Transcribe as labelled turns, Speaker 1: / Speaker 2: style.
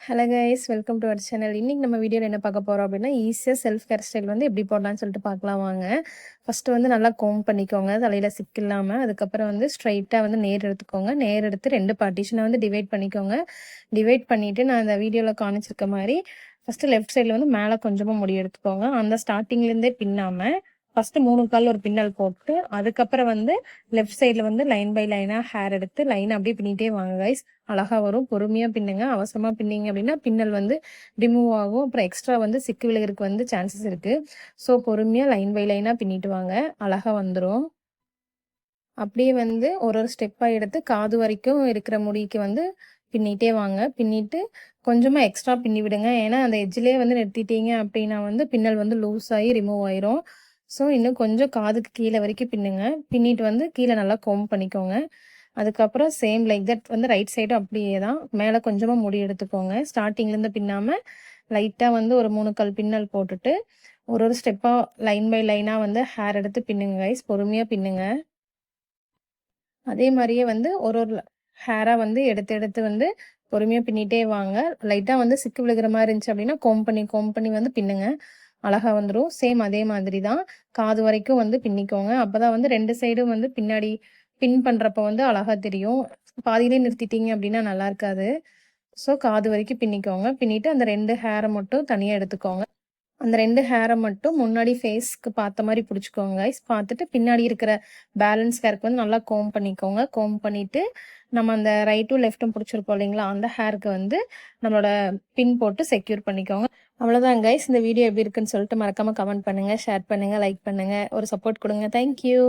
Speaker 1: Hello guys, welcome to our channel. இன்னைக்கு நம்ம வீடியோவில் என்ன பார்க்க போகிறோம் அப்படின்னா, ஈஸியாக செல்ஃப் ஹேர் ஸ்டைல் வந்து எப்படி போடலாம்னு சொல்லிட்டு பார்க்கலாம் வாங்க. ஃபஸ்ட்டு வந்து நல்லா கோம் பண்ணிக்கோங்க, தலையில் சிக்கு இல்லாமல். அதுக்கப்புறம் வந்து ஸ்ட்ரைட்டாக வந்து நேர் எடுத்துக்கோங்க. நேர் எடுத்து 2 பார்ட்டிஷனை வந்து டிவைட் பண்ணிக்கோங்க. டிவைட் பண்ணிவிட்டு நான் அந்த வீடியோவில் காமிச்சிருக்க மாதிரி ஃபஸ்ட்டு லெஃப்ட் சைடில் வந்து மேலே கொஞ்சமாக முடி எடுத்துக்கோங்க. அந்த ஸ்டார்டிங்லேருந்தே பின்னாமல் ஃபஸ்ட்டு 3 கால் ஒரு பின்னல் போட்டு, அதுக்கப்புறம் வந்து லெஃப்ட் சைடில் வந்து லைன் பை லைனாக ஹேர் எடுத்து லைன் அப்படியே பின்னிட்டே வாங்க கைஸ். அழகா வரும். பொறுமையா பின்னுங்க. அவசரமா பின்னீங்க அப்படின்னா பின்னல் வந்து ரிமூவ் ஆகும். அப்புறம் எக்ஸ்ட்ரா வந்து சிக்கு விழுகிறதுக்கு வந்து சான்சஸ் இருக்கு. ஸோ பொறுமையா லைன் பை லைனா பின்னிட்டு வாங்க. அழகா வந்துரும். அப்படியே வந்து ஒரு ஒரு ஸ்டெப்பா எடுத்து காது வரைக்கும் இருக்கிற முடிக்கு வந்து பின்னிட்டே வாங்க. பின்னிட்டு கொஞ்சமா எக்ஸ்ட்ரா பின்னி விடுங்க. ஏன்னா அந்த எட்ஜ்லயே வந்து நிறுத்திட்டீங்க அப்படின்னா வந்து பின்னல் வந்து லூஸ் ஆகி ரிமூவ் ஆயிரும். ஸோ இன்னும் கொஞ்சம் காதுக்கு கீழே வரைக்கும் பின்னுங்க. பின்னிட்டு வந்து கீழே நல்லா கோம் பண்ணிக்கோங்க. அதுக்கப்புறம் சேம் லைக் தட் வந்து ரைட் சைடும் அப்படியே தான். மேலே கொஞ்சமா முடி எடுத்துக்கோங்க. ஸ்டார்ட்டிங்லேருந்து பின்னாம லைட்டா வந்து ஒரு 3 கல் பின்னல் போட்டுட்டு, ஒரு ஒரு ஸ்டெப்பா லைன் பை லைனா வந்து ஹேர் எடுத்து பின்னுங்க கைஸ். பொறுமையா பின்னுங்க. அதே மாரியே வந்து ஒரு ஒரு ஹேரா வந்து எடுத்து எடுத்து வந்து பொறுமையா பின்னிட்டே வாங்க. லைட்டா வந்து சிக்கு விழுகிற மாரி இருந்துச்சு அப்படின்னா, கோம்ப் பண்ணி வந்து பின்னுங்க. அழகா வந்துரும். சேம் அதே மாதிரி தான். காது வரைக்கும் வந்து பின்னிக்கோங்க. அப்பதான் வந்து 2 சைடும் வந்து பின்னாடி பின் பண்றப்ப வந்து அழகா தெரியும். பாதியிலே நிறுத்திட்டீங்க அப்படின்னா நல்லா இருக்காது. ஸோ காது வரைக்கும் பின்னிக்கோங்க. பின்னிட்டு அந்த 2 ஹேர மட்டும் தனியா எடுத்துக்கோங்க. அந்த 2 ஹேர மட்டும் முன்னாடி ஃபேஸ்க்கு பார்த்த மாரி புடிச்சுக்கோங்க கைஸ். பார்த்துட்டு பின்னாடி இருக்கிற பேலன்ஸ் ஹேருக்கு வந்து நல்லா கோம்ப் பண்ணிக்கோங்க. கோம்ப் பண்ணிட்டு, நம்ம அந்த ரைட்டும் லெஃப்ட்டும் புடிச்சிருக்கோம் இல்லைங்களா? அந்த ஹேருக்கு வந்து நம்மளோட பின் போட்டு செக்யூர் பண்ணிக்கோங்க. அவ்வளோதான் கைஸ். இந்த வீடியோ எப்படி இருக்குன்னு சொல்லிட்டு மறக்காம கமெண்ட் பண்ணுங்க, ஷேர் பண்ணுங்க, லைக் பண்ணுங்க. ஒரு சப்போர்ட் குடுங்க. Thank you.